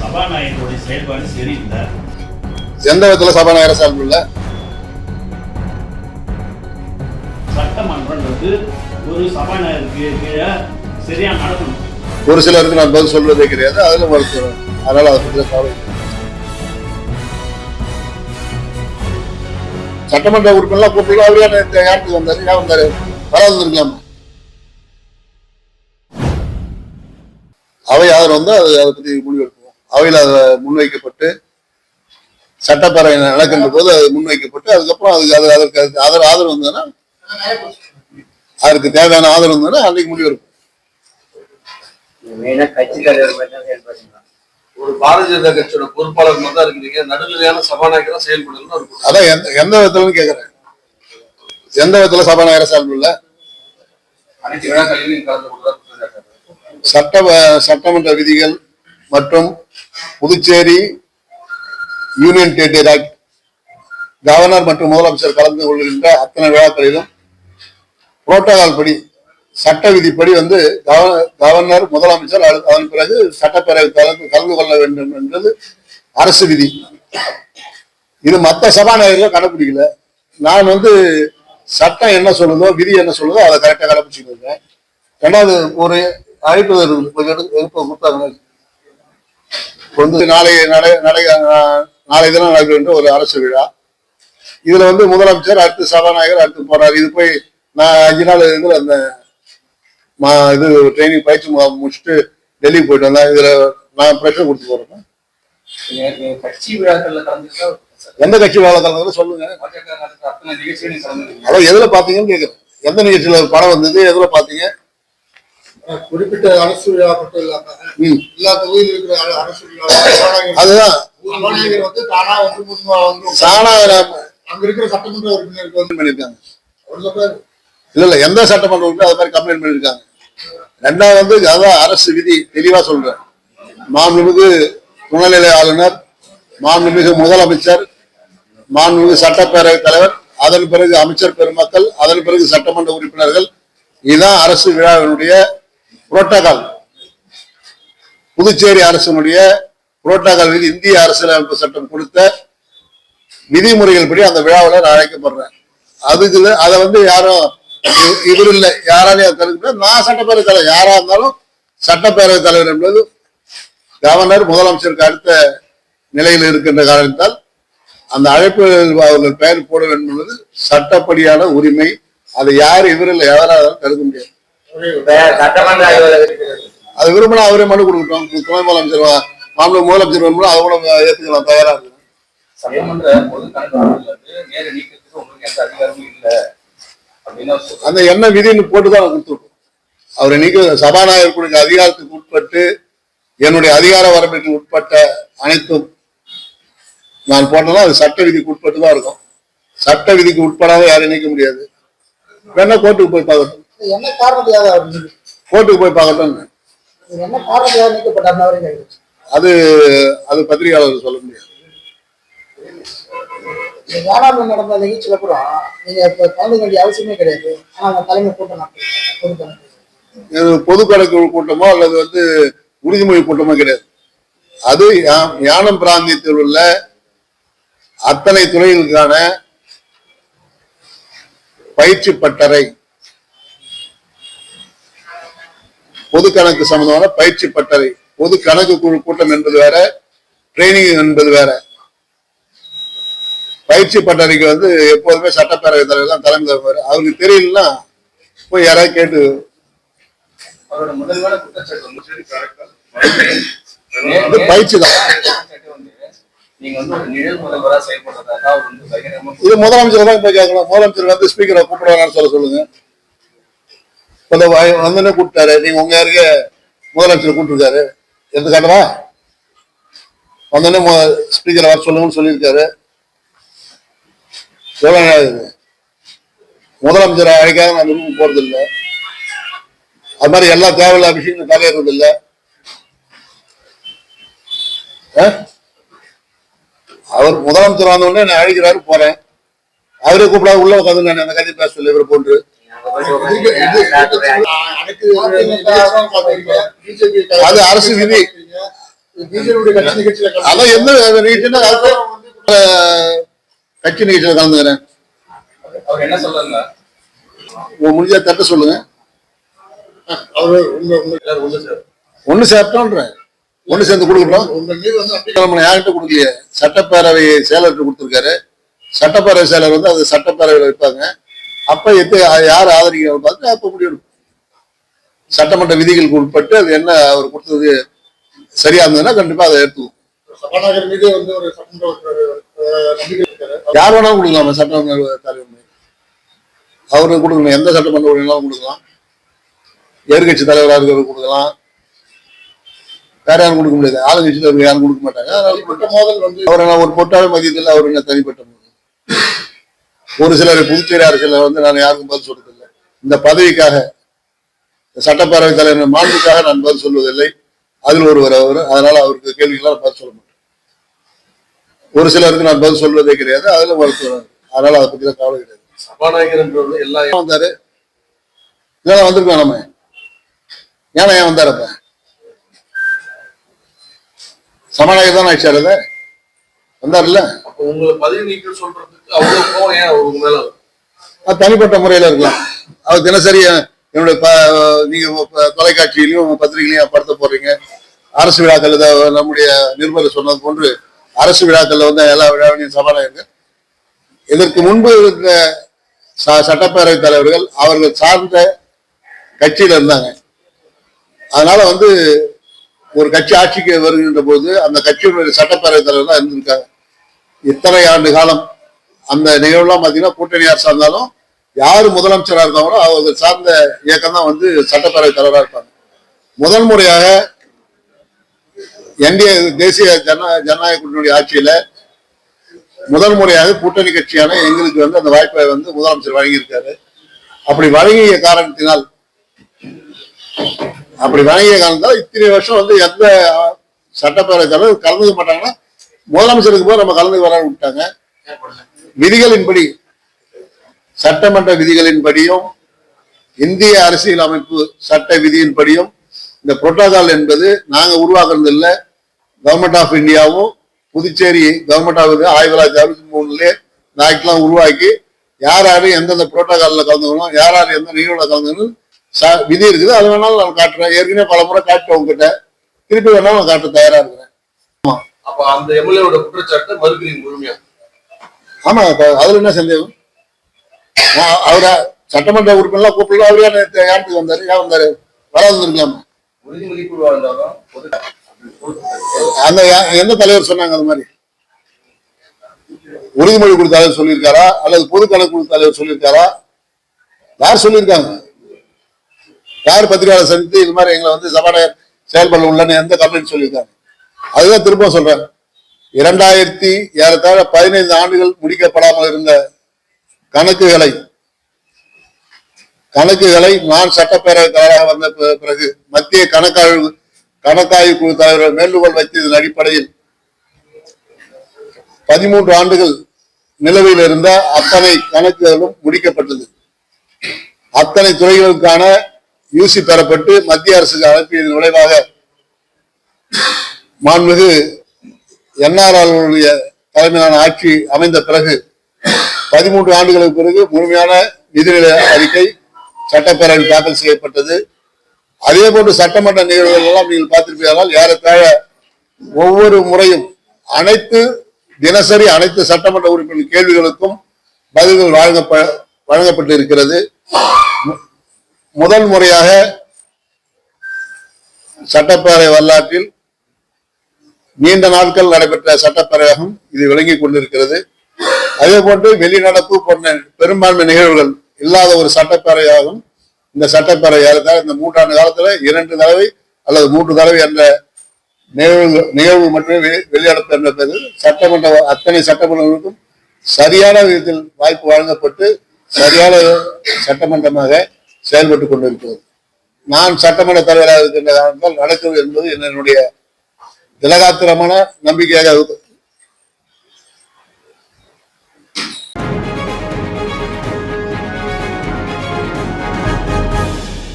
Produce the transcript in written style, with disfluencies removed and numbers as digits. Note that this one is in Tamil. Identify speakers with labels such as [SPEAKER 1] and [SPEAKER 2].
[SPEAKER 1] சபாநாயகருடைய செயல்பாடு சரியில்லை.
[SPEAKER 2] எந்த விதத்துல சபாநாயகர் செயல்பு இல்லை?
[SPEAKER 1] சட்டமன்றன்றது ஒரு சபாநாயகருக்கு கீழே சரியா நடக்கணும்.
[SPEAKER 2] ஒரு சிலருக்கு நான் பதில் சொல்வதே கிடையாது, அதுல மறுக்கிறேன். அதனால அதை பற்றி கவலை. சட்டமன்ற உறுப்பினர்லாம் கூப்பிட்டு அவரே இந்த யாருக்கு வந்தாரு, ஏன் வந்தாரு, வராது இருக்கலாமா? அவை ஆதரவு வந்து அதை பத்தி முடிவெடுப்போம். அவையில் அதை முன்வைக்கப்பட்டு சட்டப்பேரவை நடக்கின்ற போது அது முன்வைக்கப்பட்டு அதுக்கப்புறம் அதற்கு ஆதரவு வந்ததுன்னா, அதற்கு தேவையான ஆதரவு வந்ததுன்னா அன்னைக்கு முடிவெடுப்போம்.
[SPEAKER 3] ஒரு பாரதிய ஜனதா கட்சியோட பொறுப்பாளர் மட்டும் இருக்கிறீங்க, நடுநிலையான சபாநாயகரா செயல்படணும்.
[SPEAKER 2] அதான் எந்த விதத்துலன்னு கேக்குறேன். எந்த விதத்துல சபாநாயகர் செயல்படல?
[SPEAKER 3] அனைத்து விழாக்களிலும் கலந்து கொள்றாரு.
[SPEAKER 2] சட்டமன்ற விதிகள் மற்றும் Puducherry union territory act, governor மற்றும் முதலமைச்சர் கலந்து கொள்கின்ற அத்தனை விழாக்களிலும் புரோட்டோகால் படி, சட்ட விதிப்படி வந்து கவர்னர் முதலமைச்சர் அதன் பிறகு சட்டப்பேரவை கலந்து கொள்ள வேண்டும் என்பது அரசு விதி. இது மற்ற சபாநாயகர்கள் கடைபிடிக்கல. நான் வந்து சட்டம் என்ன சொல்லுதோ, விதி என்ன சொல்லுதோ அதை கரெக்டா கடைபிடிச்சிட்டு இருக்கேன். ரெண்டாவது, ஒரு அழைப்பு கொடுத்தாங்க. வந்து நாளை தினம் நடைபெறுகின்ற ஒரு அரசு விழா. இதுல வந்து முதலமைச்சர் அடுத்து சபாநாயகர் அடுத்து போறாரு. இது போய் நான் 5 நாள் இருந்து அந்த இது ட்ரைனிங் பயிற்சி முடிச்சுட்டு டெல்லி போயிட்டு வந்தேன். இதுல நான் பிரஷர் கொடுத்து போறேன்.
[SPEAKER 3] கட்சி விழாக்கள்ல கலந்துருக்கா?
[SPEAKER 2] எந்த கட்சி விழாவில் கலந்து சொல்லுங்க. அதான் எதுல பாத்தீங்கன்னு கேக்குறேன். எந்த நிகழ்ச்சியில படம் வந்தது, எதுல பாத்தீங்க?
[SPEAKER 4] குறிப்பிட்ட அரசு விழா மட்டும் இல்லாம எல்லா தொகுதியில் இருக்கிற அரசு விழா
[SPEAKER 2] அதுதான்
[SPEAKER 4] வந்து தானா அங்க இருக்கிற சட்டமன்ற உறுப்பினருக்கு வந்து
[SPEAKER 2] பண்ணிருக்காங்க. இல்ல எந்த சட்டமன்ற உறுப்பினர் அது மாதிரி கம்ப்ளைண்ட் பண்ணிருக்காங்க. ரெண்டாவது வந்து அதான் அரசு விதி தெளிவா சொல்றேன். மாண்புமிகு துணைநிலை ஆளுநர், மாண்புமிகு முதலமைச்சர், மாண்புமிகு சட்டப்பேரவைத் தலைவர், அதன் பிறகு அமைச்சர் பெருமக்கள், அதன் பிறகு சட்டமன்ற உறுப்பினர்கள், இதுதான் அரசு விழாவினுடைய புரோட்டோகால். புதுச்சேரி அரசினுடைய புரோட்டோகால் விதி, இந்திய அரசியலமைப்பு சட்டம் கொடுத்த விதிமுறைகள் படி அந்த விழாவில் நான் அழைக்கப்படுறேன். அதுக்கு அதை வந்து யாரும் இவர் இல்லை, யாராலையும் தடுக்க. நான் சட்டப்பேரவை தலைவர், யாரா இருந்தாலும் சட்டப்பேரவை தலைவர் என்பது கவர்னர் முதலமைச்சருக்கு அடுத்த நிலையில் இருக்கின்ற காரணத்தால் அந்த அழைப்பு அவர்கள் பெயர் போட வேண்டும் என்பது சட்டப்படியான உரிமை. அதை யார் இவர் இல்லை, யாராலும் தடுக்க முடியாது. அது விரும்பினா அவரே மனு கொடுக்கட்டும். துணை முதலமைச்சர் மாநில முதலமைச்சர் வேணும்னா அதை கூட ஏற்றுக்கலாம், தயாரா இருக்கு. அந்த என்ன விதின்னு போட்டுதான் கொடுத்துருக்கோம். அவரை நீக்க சபாநாயகருக்கு அதிகாரத்துக்கு உட்பட்டு என்னுடைய அதிகார வரம்பிற்கு உட்பட்ட அனைத்தும் நான் போட்டோம்னா அது சட்ட விதிக்கு உட்பட்டு தான் இருக்கும். சட்ட விதிக்கு உட்படாத யாரையும் நீக்க முடியாது. வேணா கோர்ட்டுக்கு போய் பார்க்கட்டும்.
[SPEAKER 4] என்ன காரணத்துக்காக
[SPEAKER 2] கோர்ட்டுக்கு போய் பார்க்கட்டும்.
[SPEAKER 4] என்ன காரணத்துக்காக நீக்கப்பட்டார்
[SPEAKER 2] அது அது பத்திரிகையாளர் சொல்ல முடியாது.
[SPEAKER 4] வேளாண்மை நடந்த நிகழ்ச்சியில கூட நீங்க கலந்து வேண்டிய அவசியமே கிடையாது. ஆனா தலைமை கூட்டம்
[SPEAKER 2] பொது கணக்கு கூட்டமோ அல்லது வந்து உறுதிமொழி கூட்டமோ கிடையாது. அது யானம் பிராந்தியத்தில் உள்ள அத்தனை துறைகளுக்கான பயிற்சி பட்டறை, பொது கணக்கு சம்பந்தமான பயிற்சி பட்டறை. பொது கணக்கு குழு கூட்டம் என்பது வேற, ட்ரைனிங் என்பது வேற. பயிற்சி பட்டறைக்கு வந்து எப்போதுமே சட்டப்பேரவை தலைவர் தான் தலைமை தருவார். அவருக்கு தெரியலன்னா போய் யாராவது கேட்டு. பயிற்சி தான் இது முதலமைச்சர் தான் போய் கேட்கலாம். முதலமைச்சர் வந்து ஸ்பீக்கரை கூப்பிடுவாங்கன்னு சொல்லுங்க. வந்தோடனே கூப்பிட்டாரு, நீங்க உங்க யாருக்கு முதலமைச்சர் கூப்பிட்டுருக்காரு எந்த காட்டவா? வந்தோடனே ஸ்பீக்கரை வர சொல்லுங்கன்னு சொல்லியிருக்காரு. எவ்வளவு நேரம் முதலமைச்சரை அழைக்காத நான் விரும்ப போறது இல்லை. அது மாதிரி எல்லா தேவையில்லாத விஷயங்களும் தலையிறது இல்லை. அவர் முதலமைச்சர் வந்த உடனே நான் அழைக்கிறாரு, போறேன். அவரே கூப்பிடாது உள்ள உட்காந்து நான் அந்த கட்சி பேச சொல்லி இவரை போன்று அது அரசு விதி.
[SPEAKER 4] பிஜேபியுடைய கட்சி நிகழ்ச்சியில
[SPEAKER 2] அதான் எந்த நிகழ்ச்சின்னா கட்சி நிகழ்ச்சியில கலந்துக்கிறேன்.
[SPEAKER 3] அவர் என்ன சொல்றாங்க?
[SPEAKER 2] முடிஞ்சா தட்ட சொல்லுங்க.
[SPEAKER 4] அவரு
[SPEAKER 3] எல்லாரும் ஒண்ணு சார்
[SPEAKER 2] ஒண்ணு சேர்த்தோன்ற ஒண்ணு சேர்ந்து கொடுக்கணும்.
[SPEAKER 4] உங்க மீது வந்து
[SPEAKER 2] நம்ம யார்கிட்ட கொடுக்கலையே, சட்டப்பேரவை செயலர்கிட்ட கொடுத்துருக்காரு. சட்டப்பேரவை செயலர் வந்து அது சட்டப்பேரவையில் வைப்பாங்க. அப்ப யார் ஆதரிக்கிறாங்க பார்த்து அப்ப முடிவு. சட்டமன்ற விதிகளுக்கு உட்பட்டு அது என்ன அவர் கொடுத்தது சரியா இருந்ததுன்னா கண்டிப்பா அதை எடுத்துக்கும்.
[SPEAKER 4] சபாநாயகர் மீது வந்து ஒரு சட்டமன்ற நம்பிக்கை இருக்காரு.
[SPEAKER 2] யார் வேணாலும் கொடுக்கலாமா சட்டமன்ற தலைவர்? அவருக்கு கொடுக்கணும். எந்த சட்டமன்ற உறுப்பினரும் கொடுக்கலாம். எதிர்கட்சி தலைவராக இருக்கிறவங்க கொடுக்கலாம். வேற யாரும் கொடுக்க முடியாது. ஆளுங்கட்சியில் இருக்க யாரும் கொடுக்க மாட்டாங்க.
[SPEAKER 4] மோதல் வந்து
[SPEAKER 2] அவரை நான் ஒரு பொட்டாவே மதியத்தில் அவர் என்ன தனிப்பட்ட ஒரு சிலர் புதுச்சேரி அரசியல வந்து நான் யாருக்கும் பதில் சொல்றதில்லை. இந்த பதவிக்காக சட்டப்பேரவை தலைவர் மாண்புக்காக நான் பதில் சொல்வதில்லை. அதில் ஒருவர் அவர். அதனால அவருக்கு கேள்விகளாம் பதில் சொல்ல மாட்டேன். ஒரு சிலருக்கு நான் பதில் சொல்வதே கிடையாது. அதுல மருத்துவர். அதனால அதை பத்தி தான் கவலை கிடையாது.
[SPEAKER 3] சபாநாயகர் எல்லா
[SPEAKER 2] வந்தாரு இதெல்லாம் வந்திருக்கோம் நம்ம. ஏன் வந்தாரு? அப்ப சபாநாயகர் தான் ஆயிடுச்சாரு வந்தாருல்ல.
[SPEAKER 3] அப்ப உங்களை பதவி நீக்கம் சொல்றதுக்கு அவ்வளவு கோவம் ஏன் அவருக்கு மேல?
[SPEAKER 2] அது தனிப்பட்ட முறையில இருக்கலாம். அவர் தினசரி என்னுடைய நீங்க தொலைக்காட்சியிலையும் பத்திரிகையிலையும் படுத்த போறீங்க. அரசு விழாக்கள் நம்முடைய நிருபர் சொன்னது போன்று அரசு விழாக்கள்ல வந்து எல்லா விழாவிலையும் சபாநாயகர்கள். இதற்கு முன்பு இருந்த சட்டப்பேரவை தலைவர்கள் அவர்கள் சார்ந்த கட்சியில இருந்தாங்க. அதனால வந்து ஒரு கட்சி ஆட்சிக்கு வருகின்ற போது அந்த கட்சியினுடைய சட்டப்பேரவை தலைவர் தான் இருந்திருக்காங்க. இத்தனை ஆண்டு காலம் அந்த நிகழ்வுலாம் பாத்தீங்கன்னா கூட்டணி அரசா இருந்தாலும் யாரு முதலமைச்சராக இருக்காங்களோ அவர்கள் சார்ந்த இயக்கம் தான் வந்து சட்டப்பேரவை தலைவராக இருப்பாங்க. முதல் முறையாக என்டிஏ தேசிய ஜனநாயக கூட்டணியுடைய ஆட்சியில முதல் முறையாக கூட்டணி கட்சியான எங்களுக்கு வந்து அந்த வாய்ப்பை வந்து முதலமைச்சர் வழங்கியிருக்காரு. அப்படி வழங்கிய காரணத்தினால் இத்தனை வருஷம் வந்து எந்த சட்டப்பேரவை தலைவர் கலந்துக்க மாட்டாங்கன்னா முதலமைச்சருக்கு போய் நம்ம கலந்து வர விட்டாங்க. விதிகளின்படி சட்டமன்ற விதிகளின்படியும் இந்திய அரசியல் அமைப்பு சட்ட விதியின்படியும் இந்த புரோட்டோகால் என்பது நாங்க உருவாக்குறது இல்லை. கவர்மெண்ட் ஆஃப் இந்தியாவும் புதுச்சேரி கவர்மெண்ட் ஆஃப் 1963 இந்த ஆக்ட்லாம் உருவாக்கி யார் யாரும் எந்தெந்த புரோட்டோகால்ல கலந்துக்கணும், யார் யார் எந்த நிகழ்வுல கலந்துக்கணும் விதி இருக்குது. அது வேணாலும் நான் காட்டுறேன். ஏற்கனவே பல முறை காட்டுறேன் உங்ககிட்ட. திருப்பி வேணாலும் நான் காட்ட தயாரா இருக்கிறேன். ஆமா.
[SPEAKER 3] அப்ப அந்த எம்எல்ஏவோட குற்றச்சாட்டு மறுக்கிறீங்க முழுமையா?
[SPEAKER 2] ஆமா. அதுல என்ன சந்தேகம்? அவர சட்டமன்ற உறுப்பினர்லாம் கூப்பிடலாம். அவரே யாருக்கு வந்தாரு? ஏன் வந்தாரு? வராது இருக்கலாமா?
[SPEAKER 3] உறுதிமொழி குழுவா இருந்தாலும்
[SPEAKER 2] அந்த எந்த தலைவர் சொன்னாங்க அது மாதிரி? உறுதிமொழி குழு தலைவர் சொல்லியிருக்காரா அல்லது பொது கணக்கு குழு தலைவர் சொல்லியிருக்காரா? யார் சொல்லியிருக்காங்க? யார் பத்திரிகையாளர் சந்தித்து இது மாதிரி எங்களை வந்து சபாநாயகர் செயல்பட உள்ளன்னு எந்த கம்ப்ளைண்ட் சொல்லியிருக்காங்க? அதுதான் திரும்ப சொல்றேன். 15 ஆண்டுகள் முடிக்கப்படாமல் இருந்த கணக்குகளை நான் சட்டப்பேரவை தலைவராக வந்த பிறகு மத்திய கணக்காய்வு குழு தலைவர் வேண்டுகோள் வைத்ததன் அடிப்படையில் 13 ஆண்டுகள் நிலவில் இருந்த அத்தனை கணக்குகளும் முடிக்கப்பட்டது. அத்தனை துறைகளுக்கான யூசி பெறப்பட்டு மத்திய அரசுக்கு அனுப்பியதன் விளைவாக மாண்புமிகு என்ஆர்ஆருடைய தலைமையிலான ஆட்சி அமைந்த பிறகு 13 ஆண்டுகளுக்கு பிறகு முழுமையான நிதிநிலை அறிக்கை சட்டப்பேரவையில் தாக்கல் செய்யப்பட்டது. அதே போன்று சட்டமன்ற நிகழ்வுகள் எல்லாம் நீங்கள் பார்த்திருப்பீர்கள். ஏறத்தாழ ஒவ்வொரு முறையும் தினசரி அனைத்து சட்டமன்ற உறுப்பினர் கேள்விகளுக்கும் பதில்கள் வழங்கப்பட்டு இருக்கிறது. முதல் முறையாக சட்டப்பேரவை வரலாற்றில் நீண்ட நாட்கள் நடைபெற்ற சட்டப்பேரவையாகவும் இது விளங்கிக் கொண்டிருக்கிறது. அதே போன்று வெளிநடப்பு போன்ற பெரும்பான்மை நிகழ்வுகள் இல்லாத ஒரு சட்டப்பேரவையாகவும் இந்த சட்டப்பேரவை இந்த 3 ஆண்டு காலத்துல 2 தடவை அல்லது 3 தடவை என்ற நிகழ்வு மட்டுமே வெளிநடப்பு என்ற பெயரில் அத்தனை சட்டமன்றங்களுக்கும் சரியான விதத்தில் வாய்ப்பு வழங்கப்பட்டு சரியான சட்டமன்றமாக செயல்பட்டுக் கொண்டிருக்கிறது. நான் சட்டமன்ற தலைவராக இருக்கின்ற காரணத்தால் நடக்கிறது என்பது என்னுடைய திலகாத்திரமான நம்பிக்கையாக